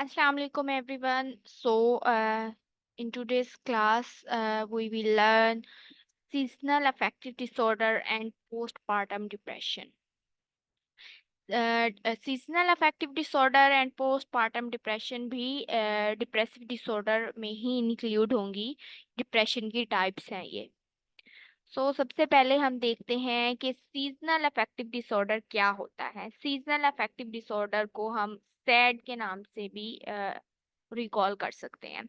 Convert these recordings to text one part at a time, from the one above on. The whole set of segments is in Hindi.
Assalamu alaikum everyone. In today's class, we will learn seasonal affective disorder and postpartum depression. Seasonal affective disorder and postpartum depression भी डिप्रेसिव डिसऑर्डर में ही इंक्लूड होंगी। डिप्रेशन की टाइप्स हैं ये। सबसे पहले हम देखते हैं कि सीजनल अफेक्टिव डिसऑर्डर क्या होता है। सीजनल अफेक्टिव डिसऑर्डर को हम सैड के नाम से भी रिकॉल कर सकते हैं।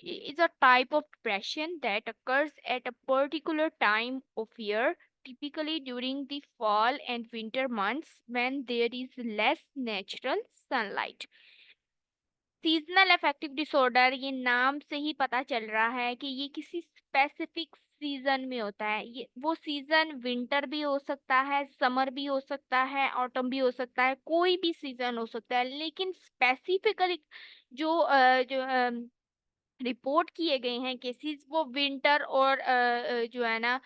Is a type of depression that occurs at a particular time of year, typically during the fall and winter months when there is less natural sunlight. Seasonal affective disorder, ये नाम से ही पता चल रहा है कि ये किसी स्पेसिफिक सीजन में होता है। ये वो सीजन विंटर भी हो सकता है, समर भी हो सकता है, ऑटम भी हो सकता है, कोई भी सीजन हो सकता है। लेकिन स्पेसिफिकली जो रिपोर्ट किए गए हैं केसेस, वो विंटर और जो है ना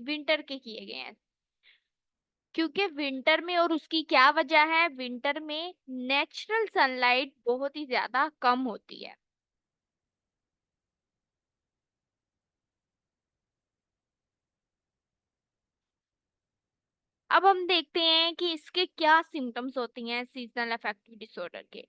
विंटर के किए गए हैं। क्योंकि विंटर में, और उसकी क्या वजह है, विंटर में नेचुरल सनलाइट बहुत ही ज्यादा कम होती है। अब हम देखते हैं कि इसके क्या सिम्टम्स होती हैं सीजनल अफेक्टिव डिसऑर्डर के।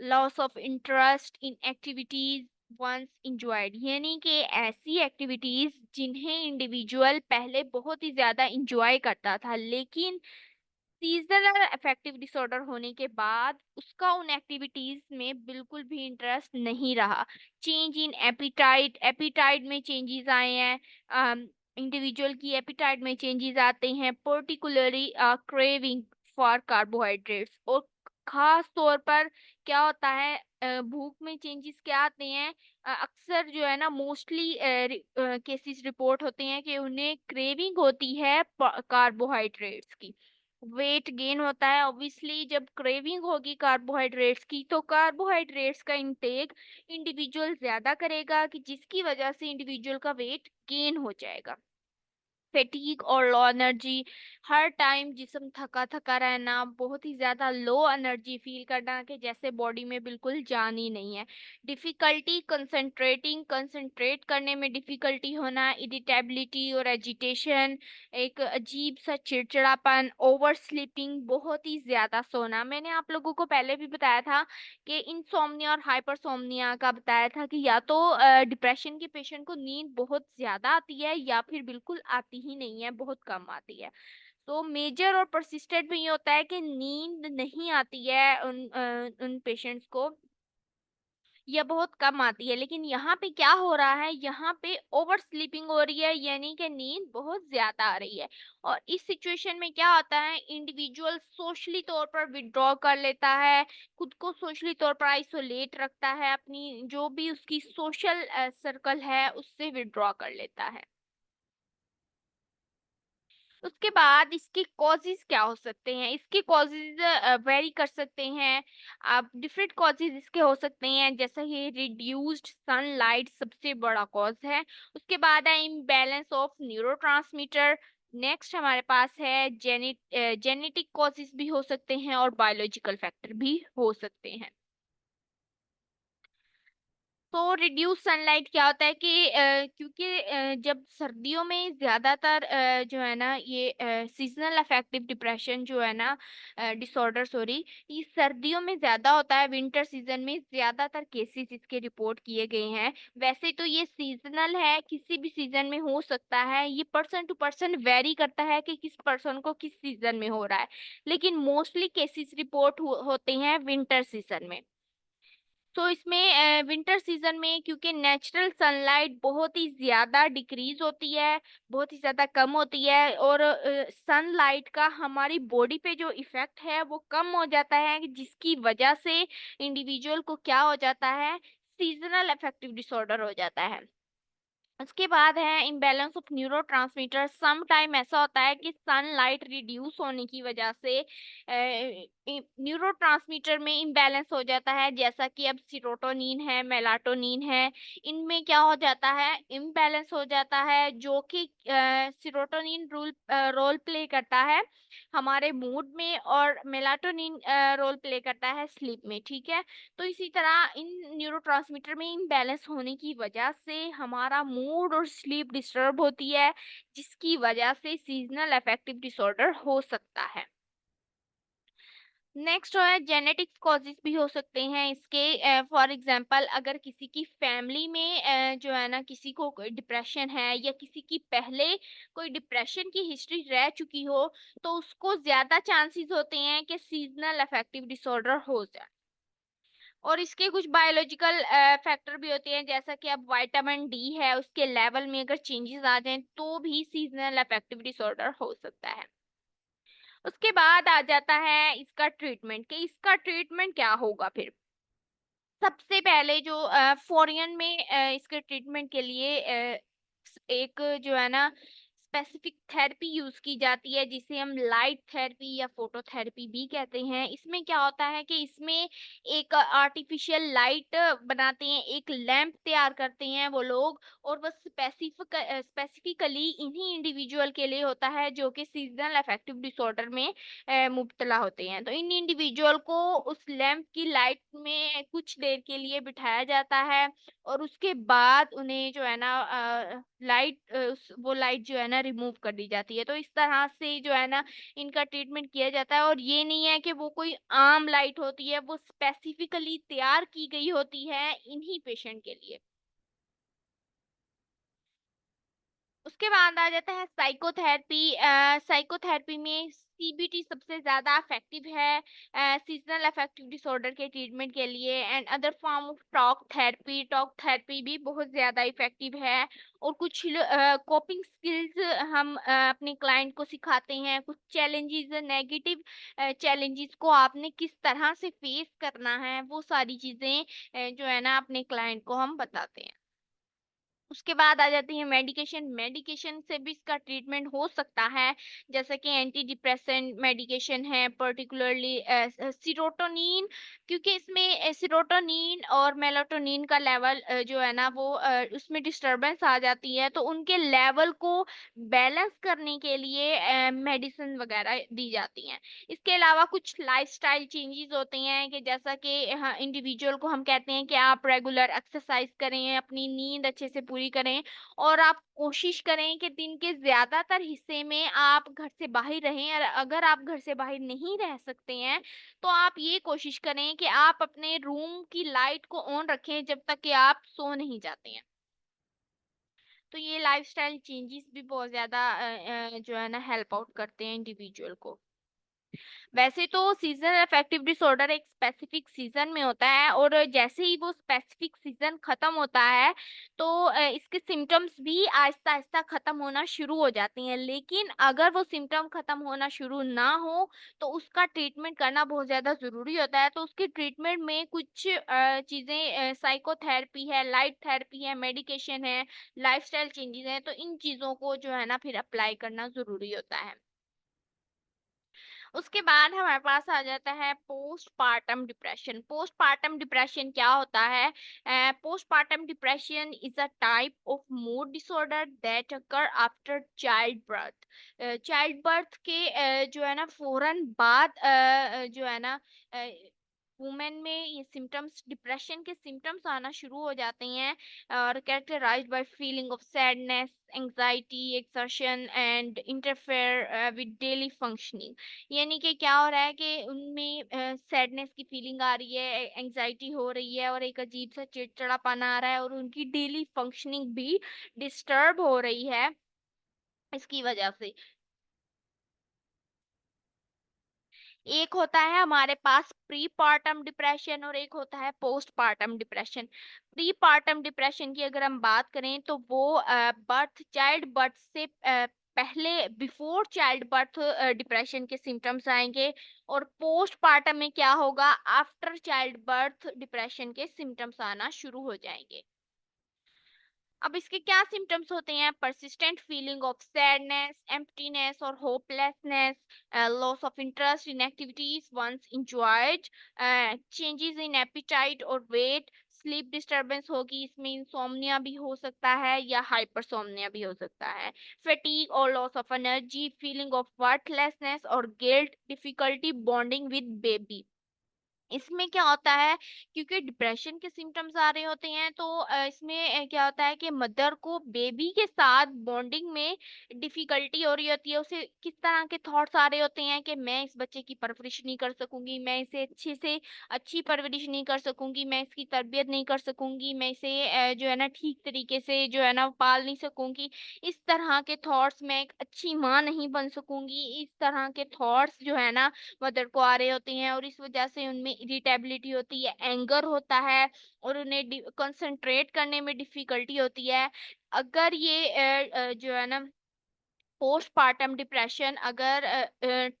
Loss of interest in activities once enjoyed, यानी कि ऐसी एक्टिविटीज जिन्हें इंडिविजुअल पहले बहुत ही ज्यादा इंजॉय करता था, लेकिन सीजनल अफेक्टिव डिसऑर्डर होने के बाद उसका उन एक्टिविटीज में बिल्कुल भी इंटरेस्ट नहीं रहा। चेंज इन एपिटाइट, एपिटाइट में चेंजेस आए हैं। इंडिविजुअल की एपिटाइट में चेंजेस आते हैं, पर्टिकुलरली क्रेविंग फॉर कार्बोहाइड्रेट्स। और खास तौर पर क्या होता है, भूख में चेंजेस क्या आते हैं। अक्सर जो है ना, मोस्टली केसेस रिपोर्ट होते हैं कि उन्हें क्रेविंग होती है कार्बोहाइड्रेट्स की। वेट गेन होता है ऑब्वियसली। जब क्रेविंग होगी कार्बोहाइड्रेट्स की, तो कार्बोहाइड्रेट्स का इंटेक इंडिविजुअल ज्यादा करेगा, कि जिसकी वजह से इंडिविजुअल का वेट गेन हो जाएगा। फैटीग और लो एनर्जी, हर टाइम जिस्म थका थका रहना, बहुत ही ज्यादा लो एनर्जी फील करना, कि जैसे बॉडी में बिल्कुल जान ही नहीं है। डिफिकल्टी कंसंट्रेटिंग, कंसंट्रेट करने में डिफिकल्टी होना, इरिटेबिलिटी और एजिटेशन, एक अजीब सा चिड़चिड़ापन, ओवर स्लीपिंग, बहुत ही ज्यादा सोना। मैंने आप लोगों को पहले भी बताया था कि इंसोम्निया और हाइपरसोम्निया का बताया था कि या तो डिप्रेशन के पेशेंट को नींद बहुत ज्यादा आती है, या फिर बिल्कुल आती ही नहीं है, बहुत कम आती है। तो मेजर और परसिस्टेंट में ये होता है कि नींद नहीं आती है उन पेशेंट्स को, या बहुत कम आती है। लेकिन यहाँ पे क्या हो रहा है, यहाँ पे ओवर स्लीपिंग हो रही है, यानी कि नींद बहुत ज्यादा आ रही है। और इस सिचुएशन में क्या होता है, इंडिविजुअल सोशली तौर पर विड्रॉ कर लेता है, खुद को सोशली तौर पर आइसोलेट रखता है, अपनी जो भी उसकी सोशल सर्कल है उससे विड्रॉ कर लेता है। उसके बाद इसके कॉजेज क्या हो सकते हैं, इसके कॉजेज वेरी कर सकते हैं। आप डिफरेंट कॉजेज इसके हो सकते हैं, जैसे कि रिड्यूस्ड सनलाइट सबसे बड़ा कॉज है। उसके बाद है इम्बैलेंस ऑफ न्यूरोट्रांसमीटर। नेक्स्ट हमारे पास है जेनेटिक कॉजेज भी हो सकते हैं, और बायोलॉजिकल फैक्टर भी हो सकते हैं। तो रिड्यूस सनलाइट क्या होता है कि क्योंकि जब सर्दियों में ज्यादातर जो है ना, ये सीजनल अफेक्टिव डिप्रेशन जो है ना, डिसऑर्डर सॉरी, ये सर्दियों में ज्यादा होता है। विंटर सीजन में ज्यादातर केसेस इसके रिपोर्ट किए गए हैं। वैसे तो ये सीजनल है, किसी भी सीजन में हो सकता है, ये पर्सन टू पर्सन वेरी करता है कि किस पर्सन को किस सीजन में हो रहा है। लेकिन मोस्टली केसेस रिपोर्ट होते हैं विंटर सीजन में। तो इसमें विंटर सीजन में, क्योंकि नेचुरल सनलाइट बहुत ही ज्यादा डिक्रीज होती है, बहुत ही ज्यादा कम होती है, और सनलाइट का हमारी बॉडी पे जो इफेक्ट है वो कम हो जाता है, जिसकी वजह से इंडिविजुअल को क्या हो जाता है, सीजनल अफेक्टिव डिसऑर्डर हो जाता है। उसके बाद है imbalance of neurotransmitter. Some time ऐसा होता है कि सनलाइट रिड्यूस होने की वजह से न्यूरोट्रांसमीटर में इम्बैलेंस हो जाता है, जैसा कि अब सीरोटोनिन है, मेलाटोनिन है, इनमें क्या हो जाता है, इम्बैलेंस हो जाता है, जो कि सीरोटोनिन रोल प्ले करता है हमारे मूड में, और मेलाटोनिन रोल प्ले करता है स्लीप में, ठीक है। तो इसी तरह इन न्यूरोट्रांसमीटर में इम्बैलेंस होने की वजह से हमारा मूड और स्लीप डिस्टर्ब होती है, जिसकी वजह से सीजनल अफेक्टिव डिसऑर्डर हो सकता है। नेक्स्ट है जेनेटिक्स कॉजेज भी हो सकते हैं इसके। फॉर एग्जांपल अगर किसी की फैमिली में जो है ना किसी को डिप्रेशन है, या किसी की पहले कोई डिप्रेशन की हिस्ट्री रह चुकी हो, तो उसको ज्यादा चांसेस होते हैं कि सीजनल अफेक्टिव डिसऑर्डर हो जाए। और इसके कुछ बायोलॉजिकल फैक्टर भी होते हैं, जैसा कि अब विटामिन डी है, उसके लेवल में अगर चेंजेस आ जाएं तो भी सीजनल अफेक्टिव डिसऑर्डर हो सकता है। उसके बाद आ जाता है इसका ट्रीटमेंट, कि इसका ट्रीटमेंट क्या होगा फिर। सबसे पहले जो फॉरेन में इसके ट्रीटमेंट के लिए एक जो है ना स्पेसिफिक थेरेपी यूज की जाती है, जिसे हम लाइट थेरेपी या फोटोथेरेपी भी कहते हैं। इसमें क्या होता है कि इसमें एक आर्टिफिशियल लाइट बनाते हैं, एक लैंप तैयार करते हैं वो लोग, और वो स्पेसिफिकली इन्हीं इंडिविजुअल के लिए होता है जो कि सीजनल अफेक्टिव डिसऑर्डर में मुब्तला होते हैं। तो इन इंडिविजुअल को उस लैंप की लाइट में कुछ देर के लिए बिठाया जाता है, और उसके बाद उन्हें जो है ना वो लाइट जो है ना रिमूव कर दी जाती है। तो इस तरह से जो है ना इनका ट्रीटमेंट किया जाता है। और ये नहीं है कि वो कोई आम लाइट होती है, वो स्पेसिफिकली तैयार की गई होती है इन्हीं पेशेंट के लिए। उसके बाद आ जाता है साइकोथेरेपी। साइकोथेरेपी में सीबीटी सबसे ज्यादा इफेक्टिव है सीजनल अफेक्टिव डिसऑर्डर के ट्रीटमेंट के लिए। And other form of talk therapy भी बहुत ज्यादा इफेक्टिव है। और कुछ कोपिंग स्किल्स हम अपने क्लाइंट को सिखाते हैं, कुछ चैलेंजेस, नेगेटिव चैलेंजेस को आपने किस तरह से फेस करना है, वो सारी चीजें जो है ना अपने क्लाइंट को हम बताते हैं। उसके बाद आ जाती है मेडिकेशन। मेडिकेशन से भी इसका ट्रीटमेंट हो सकता है, जैसे कि एंटी डिप्रेसेंट मेडिकेशन है, पर्टिकुलरली सीरोटोनिन, क्योंकि इसमें सीरोटोनिन और मेलाटोनिन का लेवल जो है ना वो उसमें डिस्टरबेंस आ जाती है, तो उनके लेवल को बैलेंस करने के लिए मेडिसिन वगैरह दी जाती हैं। इसके अलावा कुछ लाइफस्टाइल चेंजेस होते हैं, कि जैसा कि हाँ इंडिविजुअल को हम कहते हैं कि आप रेगुलर एक्सरसाइज करें, अपनी नींद अच्छे से पूरी करें, और आप कोशिश करें कि दिन के ज्यादातर हिस्से में आप घर से बाहर रहें। और अगर आप घर से बाहर नहीं रह सकते हैं, तो आप ये कोशिश करें कि आप अपने रूम की लाइट को ऑन रखें जब तक कि आप सो नहीं जाते हैं। तो ये लाइफस्टाइल चेंजेस भी बहुत ज्यादा जो है ना हेल्प आउट करते हैं इंडिविजुअल को। वैसे तो सीजनल अफेक्टिव डिसऑर्डर एक स्पेसिफिक सीजन में होता है, और जैसे ही वो स्पेसिफिक सीजन खत्म होता है, तो इसके सिम्टम्स भी आहिस्ता आहिस्ता खत्म होना शुरू हो जाते हैं। लेकिन अगर वो सिम्टम खत्म होना शुरू ना हो, तो उसका ट्रीटमेंट करना बहुत ज्यादा जरूरी होता है। तो उसके ट्रीटमेंट में कुछ चीजें साइकोथेरेपी है, लाइट थेरेपी है, मेडिकेशन है, लाइफस्टाइल चेंजेस है, तो इन चीजों को जो है ना फिर अप्लाई करना जरूरी होता है। उसके बाद हमारे पास आ जाता है पोस्टपार्टम डिप्रेशन। पोस्टपार्टम डिप्रेशन क्या होता है? Postpartum depression is a type of mood disorder that occur after child birth. Child birth के जो है ना फौरन बाद जो है ना वुमेन में ये सिम्टम्स, डिप्रेशन के सिम्टम्स आना शुरू हो जाते हैं, और characterised by feeling of sadness, anxiety, exertion and interfere with daily functioning. यानी कि क्या हो रहा है कि उनमें सैडनेस की फीलिंग आ रही है, एंजाइटी हो रही है, और एक अजीब सा चिड़चिड़ापन आ रहा है, और उनकी डेली फंक्शनिंग भी डिस्टर्ब हो रही है इसकी वजह से। एक होता है हमारे पास प्री पार्टम डिप्रेशन, और एक होता है post partum depression. Pre partum depression की अगर हम बात करें, तो वो चाइल्ड बर्थ से पहले, बिफोर चाइल्ड बर्थ डिप्रेशन के सिम्टम्स आएंगे। और पोस्ट पार्टम में क्या होगा? आफ्टर चाइल्ड बर्थ डिप्रेशन के सिम्टम्स आना शुरू हो जाएंगे। अब इसके क्या सिम्टम्स होते हैं? Persistent feeling of sadness, emptiness और hopelessness, loss of interest in activities once enjoyed, changes in appetite और वेट, स्लीप डिस्टरबेंस होगी, इसमें इंसोम्निया भी हो सकता है या हाइपरसोम्निया भी हो सकता है। फटीग और loss of energy, feeling of worthlessness और guilt, difficulty bonding with baby. इसमें क्या होता है, क्योंकि डिप्रेशन के सिम्टम्स आ रहे होते हैं, तो इसमें क्या होता है कि मदर को बेबी के साथ बॉन्डिंग में डिफिकल्टी हो रही होती है। उसे किस तरह के थॉट्स आ रहे होते हैं कि मैं इस बच्चे की परवरिश नहीं कर सकूंगी, मैं इसे अच्छे से अच्छी परवरिश नहीं कर सकूंगी, मैं इसकी तरबियत नहीं कर सकूंगी, मैं इसे जो है ना ठीक तरीके से जो है ना पाल नहीं सकूंगी, इस तरह के थॉट्स, मैं एक अच्छी माँ नहीं बन सकूंगी, इस तरह के थॉट्स जो है ना मदर को आ रहे होते हैं। और इस वजह से उनमें इरिटेबिलिटी होती है, एंगर होता है, और उन्हें कंसंट्रेट करने में डिफिकल्टी होती है। अगर ये जो है ना पोस्टपार्टम डिप्रेशन, अगर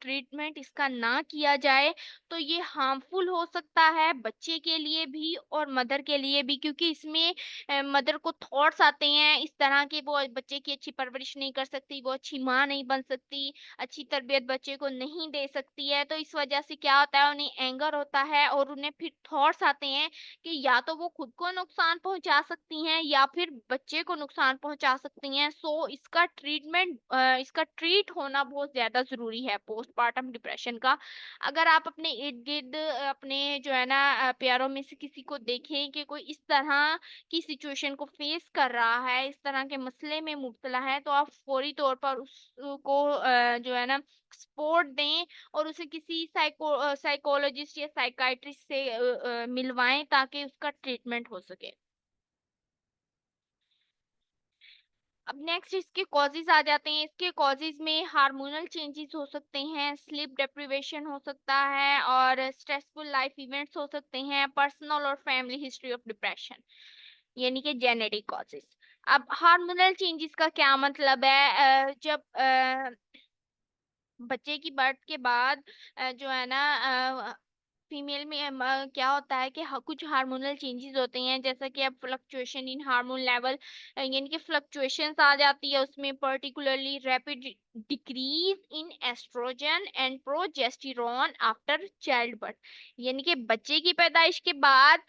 ट्रीटमेंट इसका ना किया जाए तो ये हार्मफुल हो सकता है बच्चे के लिए भी और मदर के लिए भी, क्योंकि इसमें मदर को थॉट्स आते हैं इस तरह के, वो बच्चे की अच्छी परवरिश नहीं कर सकती, वो अच्छी माँ नहीं बन सकती, अच्छी तरबियत बच्चे को नहीं दे सकती है। तो इस वजह से क्या होता है, उन्हें एंगर होता है और उन्हें फिर थॉट्स आते हैं कि या तो वो खुद को नुकसान पहुंचा सकती हैं या फिर बच्चे को नुकसान पहुंचा सकती हैं। सो इसका ट्रीटमेंट, इसका ट्रीट होना बहुत ज्यादा जरूरी है पोस्टपार्टम डिप्रेशन का। अगर आप अपने इर्द गिर्द अपने जो है ना प्यारों में से किसी को देखें कि कोई इस तरह की सिचुएशन को फेस कर रहा है, इस तरह के मसले में मुब्तला है, तो आप फौरी तौर पर उसको जो है ना सपोर्ट दें और उसे किसी साइकोलॉजिस्ट या साइकाइट्रिस्ट से मिलवाएं ताकि उसका ट्रीटमेंट हो सके। अब नेक्स्ट इसके कॉजेज आ जाते हैं। इसके कॉजेज में हार्मोनल चेंजेस हो सकते हैं, स्लीप डेप्रिवेशन हो सकता है, और स्ट्रेसफुल लाइफ इवेंट्स हो सकते हैं, पर्सनल और फैमिली हिस्ट्री ऑफ डिप्रेशन, यानी कि जेनेटिक कॉजेज। अब हार्मोनल चेंजेस का क्या मतलब है, जब बच्चे की बर्थ के बाद जो है ना फीमेल में क्या होता है कि कुछ हार्मोनल चेंजेस होते हैं, जैसा कि अब फ्लक्चुएशन इन हार्मोन लेवल, यानी कि फ्लक्चुएशंस आ जाती है उसमें, particularly rapid decrease in estrogen and progesterone after childbirth, यानी कि बच्चे की पैदाइश के बाद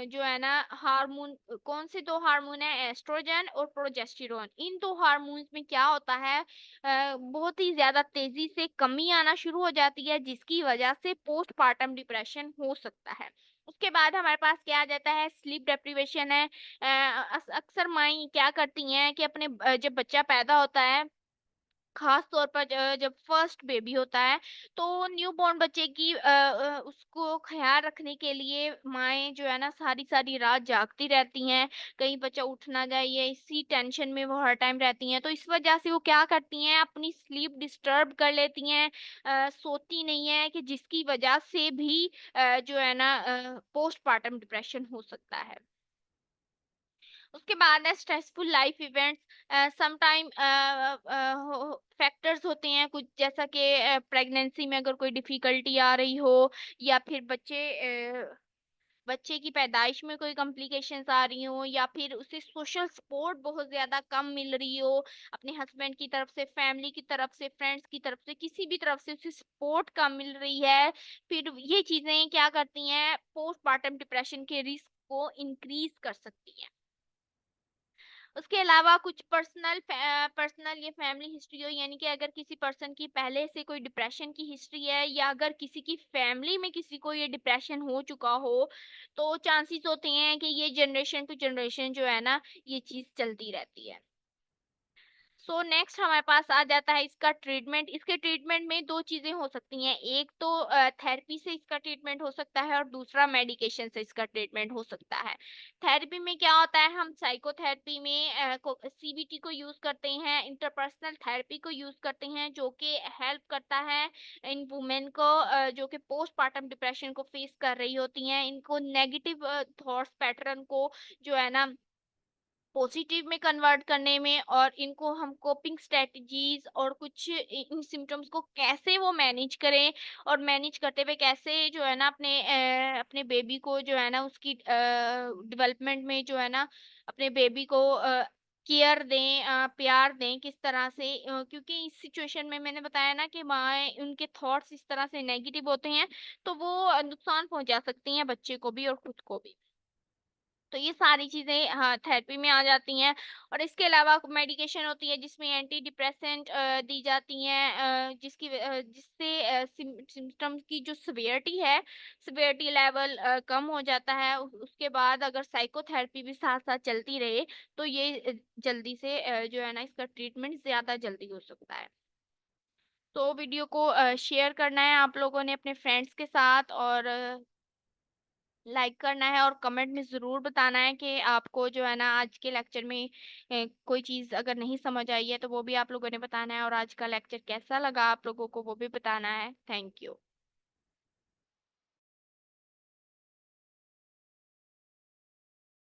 जो है ना हार्मोन, कौन से दो हार्मोन है, एस्ट्रोजन और प्रोजेस्टेरोन, इन दो हार्मोन्स में क्या होता है, बहुत ही ज्यादा तेजी से कमी आना शुरू हो जाती है, जिसकी वजह से पोस्टपार्टम डिप्रेशन हो सकता है। उसके बाद हमारे पास क्या आ जाता है, स्लीप डेप्रिवेशन है। अक्सर माई क्या करती हैं कि अपने जब बच्चा पैदा होता है, खास तौर पर जब फर्स्ट बेबी होता है, तो न्यूबॉर्न बच्चे की उसको ख्याल रखने के लिए माएँ जो है ना सारी सारी रात जागती रहती हैं, कहीं बच्चा उठ ना जाए, ये इसी टेंशन में वो हर टाइम रहती हैं। तो इस वजह से वो क्या करती हैं, अपनी स्लीप डिस्टर्ब कर लेती हैं, सोती नहीं है, कि जिसकी वजह से भी जो है ना पोस्टपार्टम डिप्रेशन हो सकता है। उसके बाद है stressful life events, sometime factors होते हैं कुछ, जैसा कि प्रेगनेंसी में अगर कोई डिफिकल्टी आ रही हो, या फिर बच्चे की पैदाइश में कोई कॉम्प्लिकेशंस आ रही हो, या फिर उसे सोशल सपोर्ट बहुत ज्यादा कम मिल रही हो, अपने हस्बैंड की तरफ से, फैमिली की तरफ से, फ्रेंड्स की तरफ से, किसी भी तरफ से उसे सपोर्ट कम मिल रही है, फिर ये चीजें क्या करती हैं, पोस्टपार्टम डिप्रेशन के रिस्क को इंक्रीज कर सकती हैं। उसके अलावा कुछ पर्सनल ये फैमिली हिस्ट्री हो, यानी कि अगर किसी पर्सन की पहले से कोई डिप्रेशन की हिस्ट्री है, या अगर किसी की फैमिली में किसी को ये डिप्रेशन हो चुका हो, तो चांसेस होते हैं कि ये जनरेशन टू जनरेशन जो है ना ये चीज चलती रहती है। सो नेक्स्ट हमारे पास आ जाता है इसका ट्रीटमेंट। इसके ट्रीटमेंट में दो चीजें हो सकती हैं, एक तो थेरेपी से इसका ट्रीटमेंट हो सकता है और दूसरा मेडिकेशन से इसका ट्रीटमेंट हो सकता है। थेरेपी में क्या होता है, हम साइकोथेरेपी में सीबीटी को यूज करते हैं, इंटरपर्सनल थेरेपी को यूज करते हैं, जो कि हेल्प करता है इन वुमेन को जो कि पोस्टपार्टम डिप्रेशन को फेस कर रही होती हैं, इनको नेगेटिव थॉट्स पैटर्न को जो है ना पॉजिटिव में कन्वर्ट करने में, और इनको हम कोपिंग स्ट्रेटजीज और कुछ इन सिम्टम्स को कैसे वो मैनेज करें, और मैनेज करते हुए कैसे जो है ना अपने बेबी को जो है ना उसकी डेवलपमेंट में जो है ना अपने बेबी को केयर दें, प्यार दें किस तरह से, क्योंकि इस सिचुएशन में मैंने बताया ना कि माँ उनके थॉट्स इस तरह से नेगेटिव होते हैं, तो वो नुकसान पहुंचा सकती हैं बच्चे को भी और खुद को भी। तो ये सारी चीज़ें हाँ, थेरेपी में आ जाती हैं और इसके अलावा मेडिकेशन होती है जिसमें एंटी डिप्रेसेंट दी जाती हैं जिससे सिम्पटम्स की जो सिवियरिटी है, सिवियरिटी लेवल कम हो जाता है। उसके बाद अगर साइकोथेरेपी भी साथ-साथ चलती रहे, तो ये जल्दी से जो है ना इसका ट्रीटमेंट ज़्यादा जल्दी हो सकता है। तो वीडियो को शेयर करना है आप लोगों ने अपने फ्रेंड्स के साथ और लाइक करना है और कमेंट में ज़रूर बताना है कि आपको जो है ना आज के लेक्चर में कोई चीज़ अगर नहीं समझ आई है तो वो भी आप लोगों ने बताना है और आज का लेक्चर कैसा लगा आप लोगों को वो भी बताना है। Thank you.